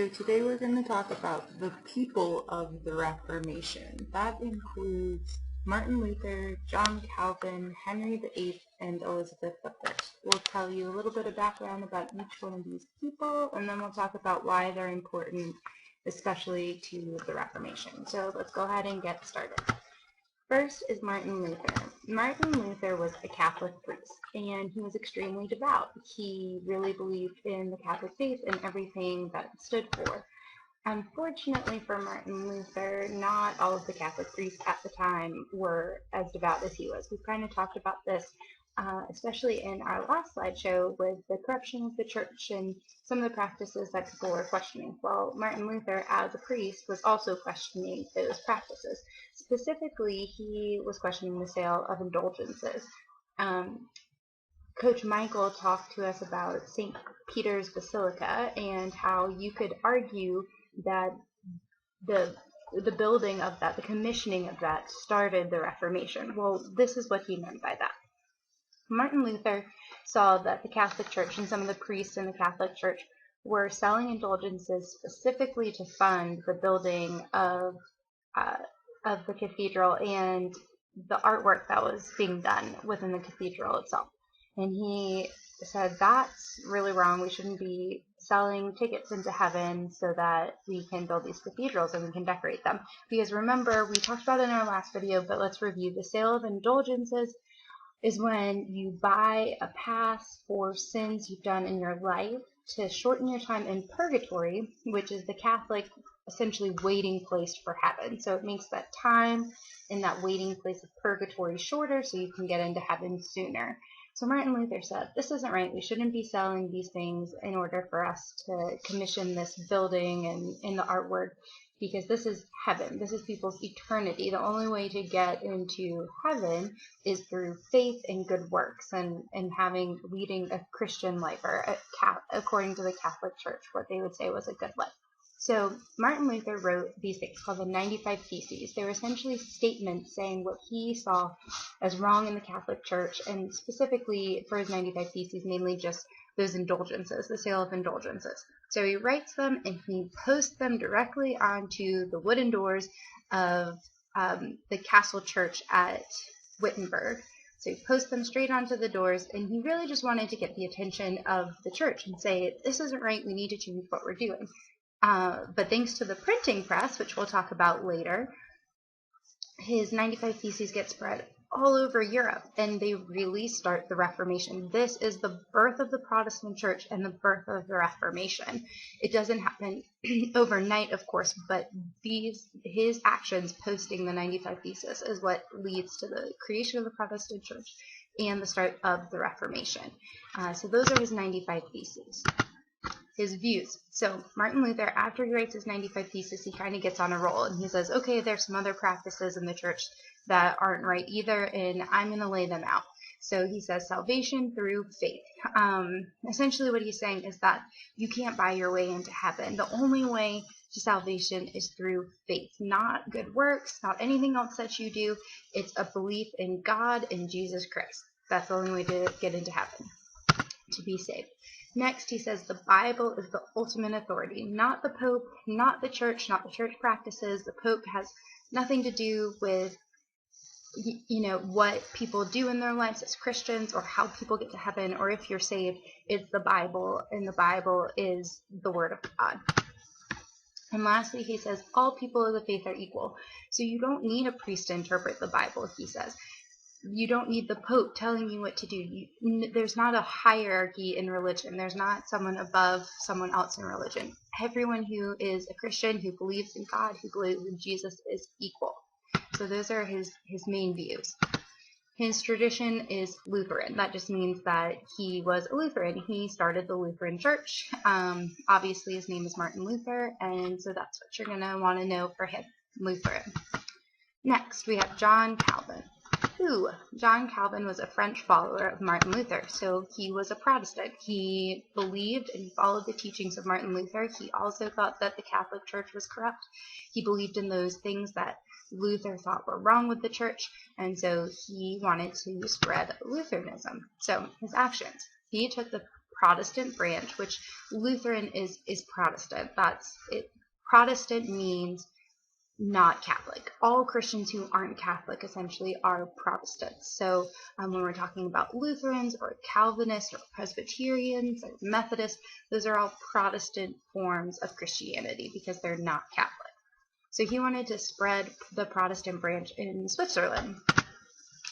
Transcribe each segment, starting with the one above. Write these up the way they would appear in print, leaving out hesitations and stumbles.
So today we're going to talk about the people of the Reformation. That includes Martin Luther, John Calvin, Henry VIII, and Elizabeth I. We'll tell you a little bit of background about each one of these people, and then we'll talk about why they're important, especially to the Reformation. So let's go ahead and get started. First is Martin Luther. Martin Luther was a Catholic priest, and he was extremely devout. He really believed in the Catholic faith and everything that it stood for. Unfortunately for Martin Luther, not all of the Catholic priests at the time were as devout as he was. We've kind of talked about this, especially in our last slideshow, with the corruption of the church and some of the practices that people were questioning. Well, Martin Luther, as a priest, was also questioning those practices. Specifically, he was questioning the sale of indulgences. Coach Michael talked to us about St. Peter's Basilica and how you could argue that the building of that, the commissioning of that, started the Reformation. Well, this is what he meant by that. Martin Luther saw that the Catholic Church and some of the priests in the Catholic Church were selling indulgences specifically to fund the building of the cathedral and the artwork that was being done within the cathedral itself. And he said, that's really wrong. We shouldn't be selling tickets into heaven so that we can build these cathedrals and we can decorate them. Because remember, we talked about it in our last video, but let's review. The sale of indulgences is when you buy a pass for sins you've done in your life to shorten your time in purgatory, which is the Catholic essentially waiting place for heaven. So it makes that time in that waiting place of purgatory shorter so you can get into heaven sooner. So Martin Luther said, this isn't right. We shouldn't be selling these things in order for us to commission this building and the artwork, because this is heaven. This is people's eternity. The only way to get into heaven is through faith and good works and leading a Christian life, or according to the Catholic Church, what they would say was a good life. So Martin Luther wrote these things called the 95 Theses. They were essentially statements saying what he saw as wrong in the Catholic Church, and specifically for his 95 Theses, mainly just those indulgences, the sale of indulgences. So he writes them and he posts them directly onto the wooden doors of the Castle Church at Wittenberg. So he posts them straight onto the doors, and he really just wanted to get the attention of the church and say, this isn't right, we need to change what we're doing. But thanks to the printing press, which we'll talk about later, his 95 Theses get spread all over Europe, and they really start the Reformation. This is the birth of the Protestant Church and the birth of the Reformation. It doesn't happen overnight, of course, but his actions posting the 95 Theses is what leads to the creation of the Protestant Church and the start of the Reformation. So those are his 95 Theses. His views. So Martin Luther, after he writes his 95 Theses, he kind of gets on a roll, and he says, okay, there's some other practices in the church that aren't right either, and I'm going to lay them out. So he says salvation through faith. Essentially what he's saying is that you can't buy your way into heaven. The only way to salvation is through faith, not good works, not anything else that you do. It's a belief in God and Jesus Christ. That's the only way to get into heaven, to be saved. Next, he says the Bible is the ultimate authority, not the Pope, not the church practices. The Pope has nothing to do with, what people do in their lives as Christians or how people get to heaven or if you're saved. It's the Bible, and the Bible is the Word of God. And lastly, he says all people of the faith are equal. So you don't need a priest to interpret the Bible, he says. You don't need the Pope telling you what to do. There's not a hierarchy in religion. There's not someone above someone else in religion. Everyone who is a Christian, who believes in God, who believes in Jesus, is equal. So those are his main views. His tradition is Lutheran. That just means that he was a Lutheran. He started the Lutheran Church. Obviously, his name is Martin Luther, and so that's what you're going to want to know for him, Lutheran. Next, we have John Calvin. John Calvin was a French follower of Martin Luther, so he was a Protestant. He believed and followed the teachings of Martin Luther. He also thought that the Catholic Church was corrupt. He believed in those things that Luther thought were wrong with the church, and so he wanted to spread Lutheranism. So his actions. He took the Protestant branch, which Lutheran is Protestant. That's it. Protestant means not Catholic. All Christians who aren't Catholic essentially are Protestants. So when we're talking about Lutherans or Calvinists or Presbyterians or Methodists, those are all Protestant forms of Christianity because they're not Catholic. So he wanted to spread the Protestant branch in Switzerland.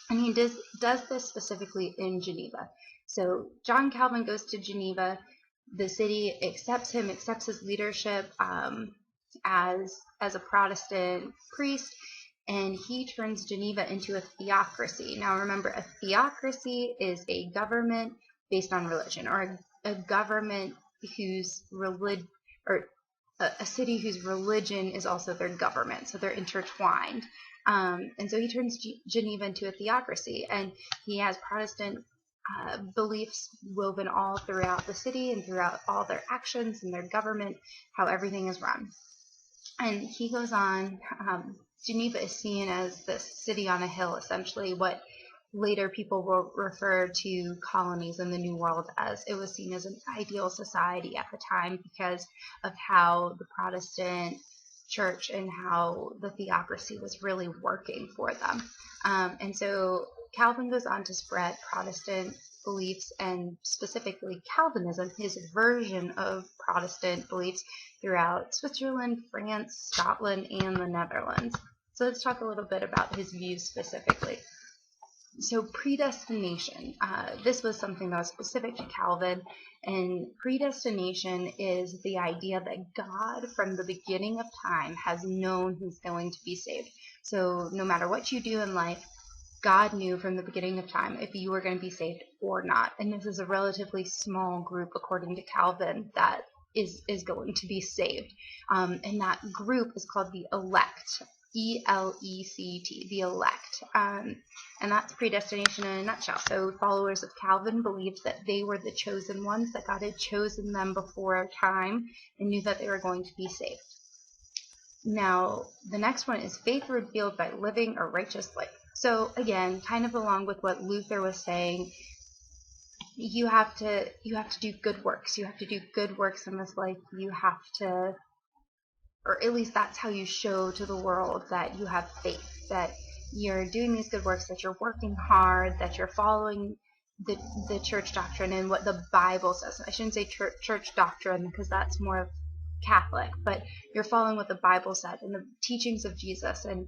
And he does this specifically in Geneva. So John Calvin goes to Geneva. The city accepts him, accepts his leadership as a Protestant priest, and he turns Geneva into a theocracy. Now remember, a theocracy is a government based on religion, or a government whose religion, or a city whose religion is also their government, so they're intertwined. And so he turns Geneva into a theocracy, and he has Protestant beliefs woven all throughout the city and throughout all their actions and their government, how everything is run. And he goes on, Geneva is seen as this city on a hill, essentially what later people will refer to colonies in the New World as. It was seen as an ideal society at the time because of how the Protestant church and how the theocracy was really working for them. And so Calvin goes on to spread Protestant beliefs, and specifically Calvinism, his version of Protestant beliefs, throughout Switzerland, France, Scotland, and the Netherlands. So let's talk a little bit about his views specifically. So predestination, this was something that was specific to Calvin, and predestination is the idea that God from the beginning of time has known who's going to be saved. So no matter what you do in life, God knew from the beginning of time if you were going to be saved or not. And this is a relatively small group, according to Calvin, that is going to be saved. And that group is called the elect. E-L-E-C-T, the elect. And that's predestination in a nutshell. So followers of Calvin believed that they were the chosen ones, that God had chosen them before time and knew that they were going to be saved. Now, the next one is faith revealed by living a righteous life. So again, kind of along with what Luther was saying, you have to do good works. You have to do good works in this life. You have to, or at least that's how you show to the world that you have faith, that you're doing these good works, that you're working hard, that you're following the church doctrine and what the Bible says. I shouldn't say church doctrine because that's more Catholic, but you're following what the Bible said and the teachings of Jesus and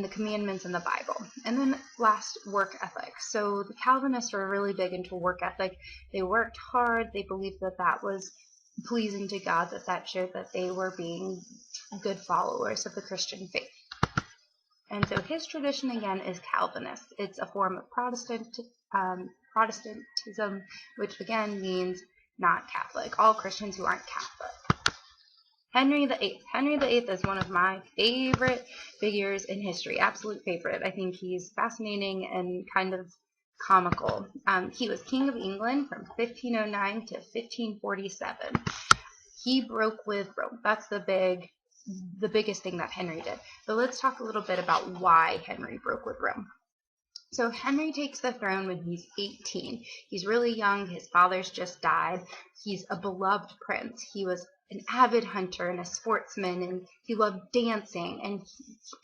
the commandments in the Bible. And then last, work ethic. So the Calvinists were really big into work ethic. They worked hard. They believed that that was pleasing to God, that showed that they were being good followers of the Christian faith. And so his tradition, again, is Calvinist. It's a form of Protestantism, which again means not Catholic. All Christians who aren't Catholic. Henry VIII. Henry VIII is one of my favorite figures in history. Absolute favorite. I think he's fascinating and kind of comical. He was King of England from 1509 to 1547. He broke with Rome. That's the biggest thing that Henry did. But let's talk a little bit about why Henry broke with Rome. So Henry takes the throne when he's 18. He's really young. His father's just died. He's a beloved prince. He was an avid hunter and a sportsman, and he loved dancing, and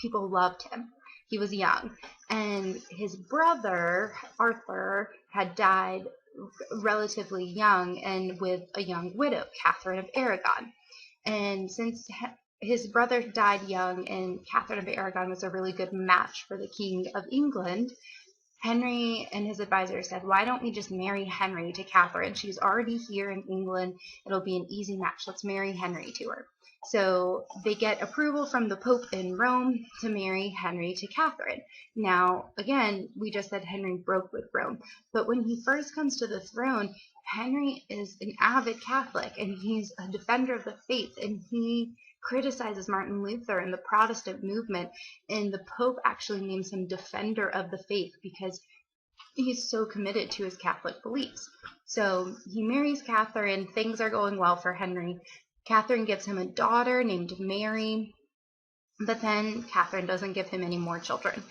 people loved him. He was young. And his brother, Arthur, had died relatively young and with a young widow, Catherine of Aragon. And since his brother died young and Catherine of Aragon was a really good match for the King of England, Henry and his advisor said, why don't we just marry Henry to Catherine? She's already here in England. It'll be an easy match. Let's marry Henry to her. So they get approval from the Pope in Rome to marry Henry to Catherine. Now, again, we just said Henry broke with Rome. But when he first comes to the throne, Henry is an avid Catholic, and he's a defender of the faith, and he criticizes Martin Luther and the Protestant movement, and the Pope actually names him defender of the faith because he's so committed to his Catholic beliefs. So he marries Catherine. Things are going well for Henry. Catherine gives him a daughter named Mary, but then Catherine doesn't give him any more children.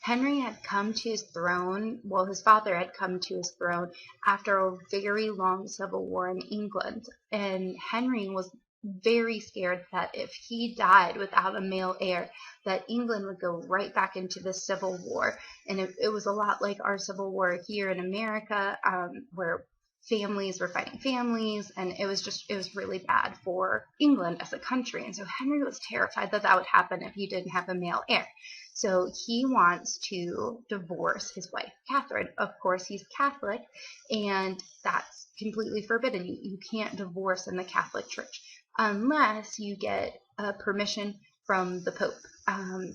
Henry had come to his throne, well, his father had come to his throne after a very long civil war in England, and Henry was very scared that if he died without a male heir, that England would go right back into the Civil War. And it was a lot like our Civil War here in America, where families were fighting families, and it was really bad for England as a country. And so Henry was terrified that that would happen if he didn't have a male heir. So he wants to divorce his wife, Catherine. Of course, he's Catholic, and that's completely forbidden. You can't divorce in the Catholic Church unless you get permission from the Pope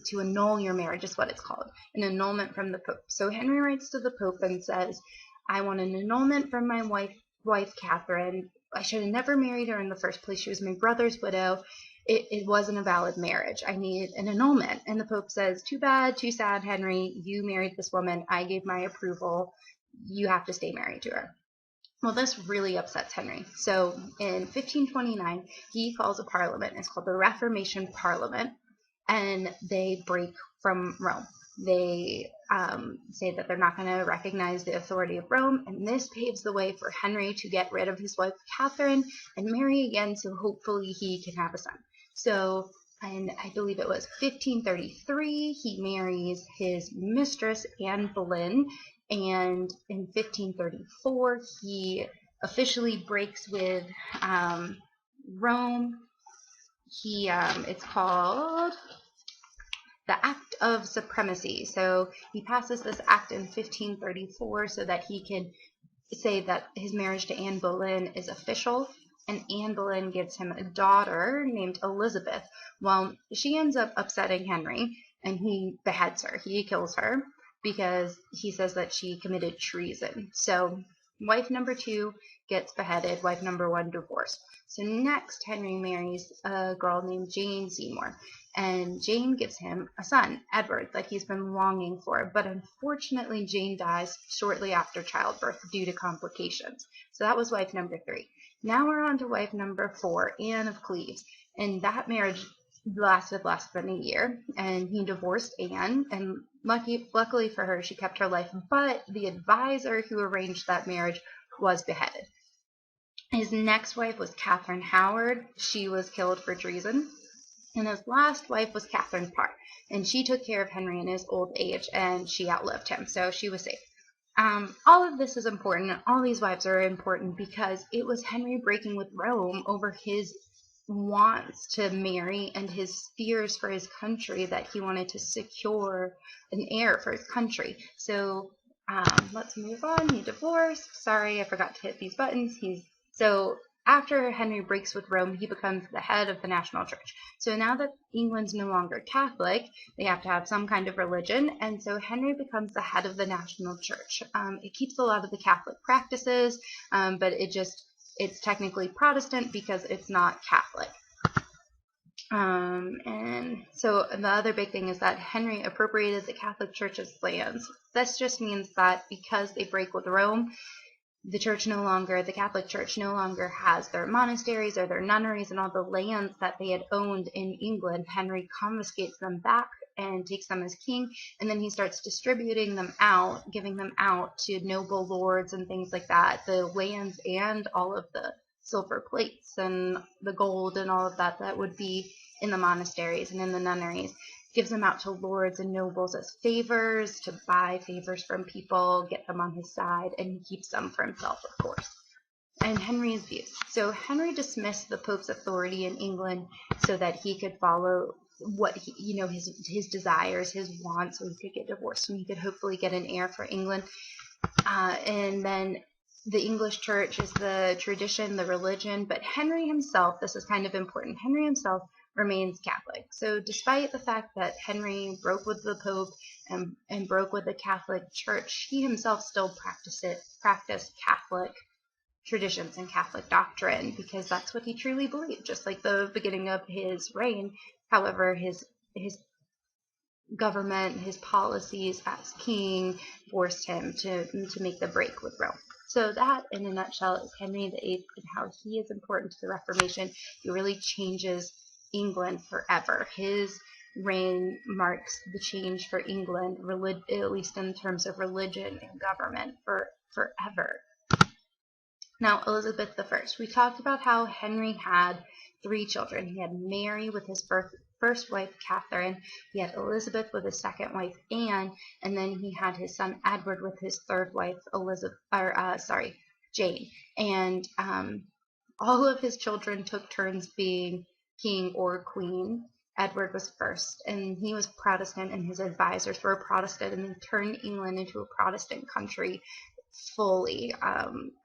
to annul your marriage, is what it's called, an annulment from the Pope. So Henry writes to the Pope and says, I want an annulment from my wife Catherine. I should have never married her in the first place. She was my brother's widow. It wasn't a valid marriage. I need an annulment. And the Pope says, too bad, too sad, Henry. You married this woman. I gave my approval. You have to stay married to her. Well, this really upsets Henry. So in 1529, he calls a parliament. It's called the Reformation Parliament, and they break from Rome. They say that they're not going to recognize the authority of Rome, and this paves the way for Henry to get rid of his wife Catherine and marry again, so hopefully he can have a son. So, and I believe it was 1533, he marries his mistress, Anne Boleyn, and in 1534, he officially breaks with Rome. It's called the Act of Supremacy. So he passes this act in 1534 so that he can say that his marriage to Anne Boleyn is official, and Anne Boleyn gives him a daughter named Elizabeth. Well, she ends up upsetting Henry, and he beheads her. He kills her because he says that she committed treason. So wife number 2 gets beheaded, wife number 1 divorced. So next, Henry marries a girl named Jane Seymour, and Jane gives him a son, Edward, that he's been longing for. But unfortunately, Jane dies shortly after childbirth due to complications. So that was wife number 3. Now we're on to wife number 4, Anne of Cleves, and that marriage lasted less than a year, and he divorced Anne, and luckily for her, she kept her life, but the advisor who arranged that marriage was beheaded. His next wife was Catherine Howard. She was killed for treason. And his last wife was Catherine Parr, and she took care of Henry in his old age, and she outlived him, so she was safe. All of this is important. All these wives are important because it was Henry breaking with Rome over his wants to marry and his fears for his country, that he wanted to secure an heir for his country. So let's move on. He divorced. Sorry, I forgot to hit these buttons. So after Henry breaks with Rome, he becomes the head of the national church. So now that England's no longer Catholic, they have to have some kind of religion, and so Henry becomes the head of the national church. It keeps a lot of the Catholic practices, but it's technically Protestant because it's not Catholic. And so the other big thing is that Henry appropriated the Catholic Church's lands. This just means that because they break with Rome, the Catholic Church no longer has their monasteries or their nunneries, and all the lands that they had owned in England. Henry confiscates them back and takes them as king, and then he starts distributing them out, giving them out to noble lords and things like that, the lands and all of the silver plates and the gold and all of that that would be in the monasteries and in the nunneries. Gives them out to lords and nobles as favors, to buy favors from people, get them on his side, and he keeps them for himself, of course. And Henry's views. So Henry dismissed the Pope's authority in England so that he could follow what his desires, his wants, so he could get divorced and he could hopefully get an heir for England. And then the English church is the tradition, the religion, but Henry himself, this is kind of important, Henry himself remains Catholic. So despite the fact that Henry broke with the Pope and broke with the Catholic Church, he himself still practiced Catholic traditions and Catholic doctrine because that's what he truly believed, just like the beginning of his reign. However, his government, his policies as king forced him to make the break with Rome. So that, in a nutshell, is Henry VIII and how he is important to the Reformation. He really changes England forever. His reign marks the change for England, at least in terms of religion and government, forever. Now, Elizabeth I. We talked about how Henry had 3 children. He had Mary with his first wife, Catherine. He had Elizabeth with his second wife, Anne, and then he had his son Edward with his third wife, Jane. And all of his children took turns being king or queen. Edward was first, and he was Protestant, and his advisors were Protestant, and they turned England into a Protestant country fully.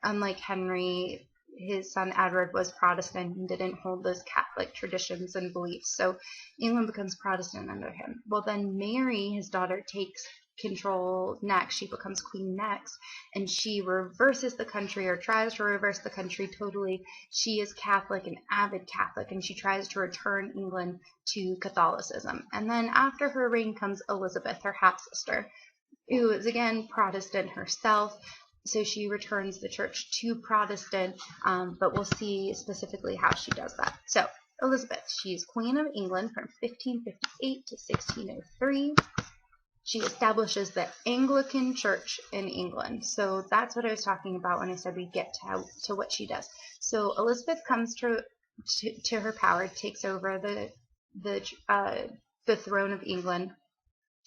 Unlike Henry, his son Edward was Protestant and didn't hold those Catholic traditions and beliefs, so England becomes Protestant under him. Well, then Mary, his daughter, takes control next. She becomes queen next, and she reverses the country, or tries to reverse the country totally. She is Catholic, an avid Catholic, and she tries to return England to Catholicism. And then after her reign comes Elizabeth, her half-sister, who is again Protestant herself. So she returns the church to Protestant, but we'll see specifically how she does that. So Elizabeth, she's Queen of England from 1558 to 1603. She establishes the Anglican Church in England. So that's what I was talking about when I said we get to what she does. So Elizabeth comes to her power, takes over the throne of England,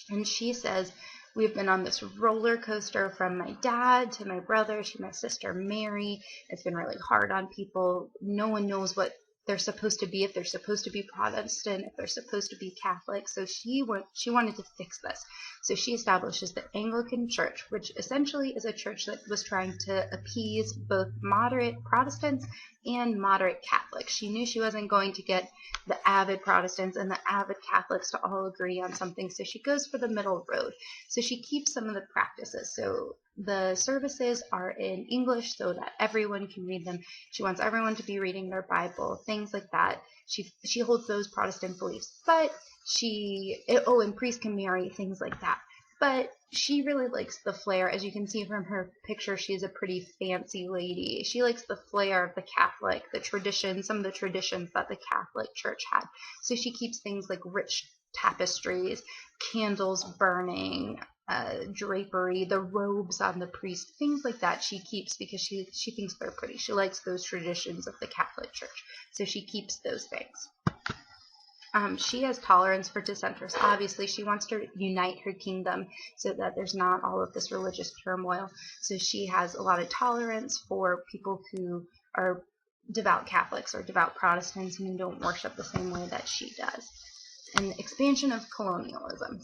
and she says, we've been on this roller coaster from my dad to my brother to my sister Mary. It's been really hard on people. No one knows what they're supposed to be, if they're supposed to be Protestant, if they're supposed to be Catholic. So she wanted to fix this. So she establishes the Anglican Church, which essentially is a church that was trying to appease both moderate Protestants and moderate Catholics. She knew she wasn't going to get the avid Protestants and the avid Catholics to all agree on something, so she goes for the middle road. So she keeps some of the practices. So the services are in English so that everyone can read them. She wants everyone to be reading their Bible, things like that. She holds those Protestant beliefs, but and priests can marry, things like that. But she really likes the flair. As you can see from her picture, she's a pretty fancy lady. She likes the flair of the Catholic, the tradition, some of the traditions that the Catholic Church had. So she keeps things like rich tapestries, candles burning, drapery, the robes on the priest, things like that she keeps because she thinks they're pretty. She likes those traditions of the Catholic Church. So she keeps those things. She has tolerance for dissenters. Obviously, she wants to unite her kingdom so that there's not all of this religious turmoil. So she has a lot of tolerance for people who are devout Catholics or devout Protestants and don't worship the same way that she does. And the expansion of colonialism.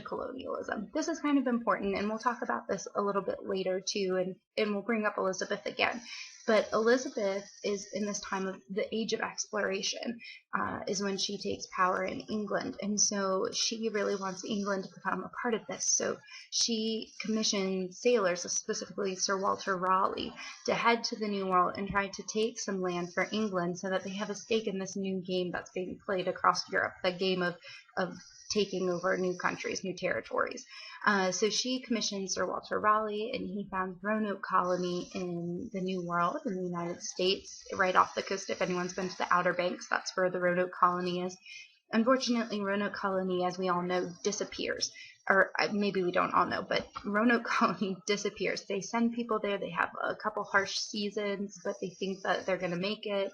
Colonialism. This is kind of important, and we'll talk about this a little bit later too, and we'll bring up Elizabeth again. But Elizabeth is in this time of the age of exploration, is when she takes power in England. And so she really wants England to become a part of this. So she commissioned sailors, specifically Sir Walter Raleigh, to head to the New World and try to take some land for England so that they have a stake in this new game that's being played across Europe, the game of taking over new countries, new territories. So she commissioned Sir Walter Raleigh, and he found Roanoke Colony in the New World in the United States, right off the coast. If anyone's been to the Outer Banks, that's where the Roanoke Colony is. Unfortunately, Roanoke Colony, as we all know, disappears. Or maybe we don't all know, but Roanoke Colony disappears. They send people there. They have a couple harsh seasons, but they think that they're going to make it.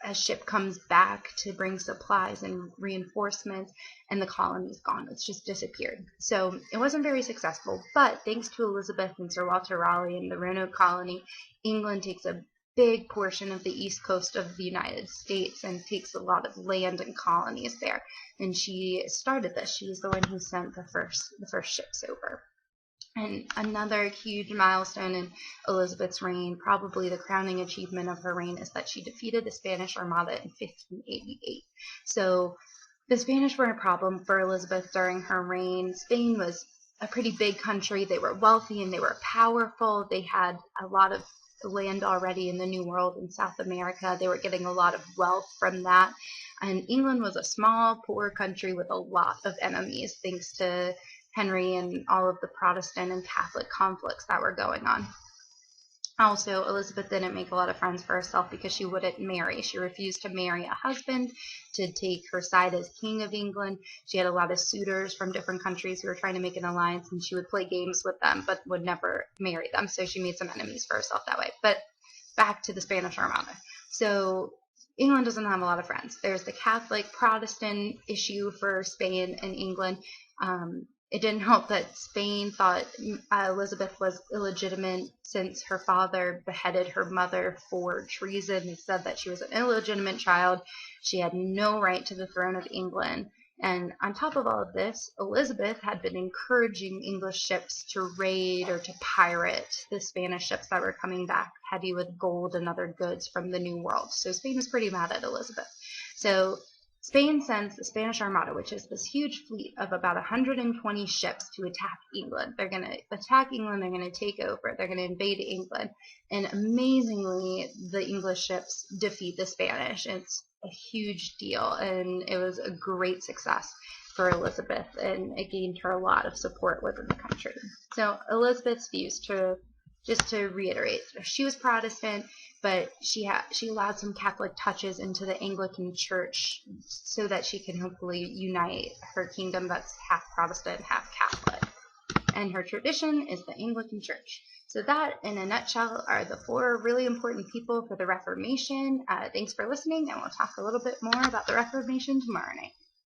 A ship comes back to bring supplies and reinforcements, and the colony's gone. It's just disappeared. So it wasn't very successful, but thanks to Elizabeth and Sir Walter Raleigh and the Roanoke Colony, England takes a big portion of the east coast of the United States and takes a lot of land and colonies there. And she started this. She was the one who sent the first ships over. And another huge milestone in Elizabeth's reign, probably the crowning achievement of her reign, is that she defeated the Spanish Armada in 1588. So the Spanish were a problem for Elizabeth during her reign. Spain was a pretty big country. They were wealthy and they were powerful. They had a lot of land already in the New World in South America. They were getting a lot of wealth from that. And England was a small, poor country with a lot of enemies, thanks to Henry and all of the Protestant and Catholic conflicts that were going on. Also, Elizabeth didn't make a lot of friends for herself because she wouldn't marry. She refused to marry a husband to take her side as King of England. She had a lot of suitors from different countries who were trying to make an alliance, and she would play games with them but would never marry them. So she made some enemies for herself that way. But back to the Spanish Armada. So England doesn't have a lot of friends. There's the Catholic Protestant issue for Spain and England. It didn't help that Spain thought Elizabeth was illegitimate since her father beheaded her mother for treason. They said that she was an illegitimate child. She had no right to the throne of England. And on top of all of this, Elizabeth had been encouraging English ships to raid or to pirate the Spanish ships that were coming back heavy with gold and other goods from the New World. So Spain was pretty mad at Elizabeth. So Spain sends the Spanish Armada, which is this huge fleet of about 120 ships, to attack England. They're going to attack England. They're going to take over. They're going to invade England. And amazingly, the English ships defeat the Spanish. It's a huge deal, and it was a great success for Elizabeth, and it gained her a lot of support within the country. So Elizabeth's views, just to reiterate, she was Protestant, but she allowed some Catholic touches into the Anglican Church so that she can hopefully unite her kingdom that's half Protestant, half Catholic. And her tradition is the Anglican Church. So that, in a nutshell, are the 4 really important people for the Reformation. Thanks for listening, and we'll talk a little bit more about the Reformation tomorrow night.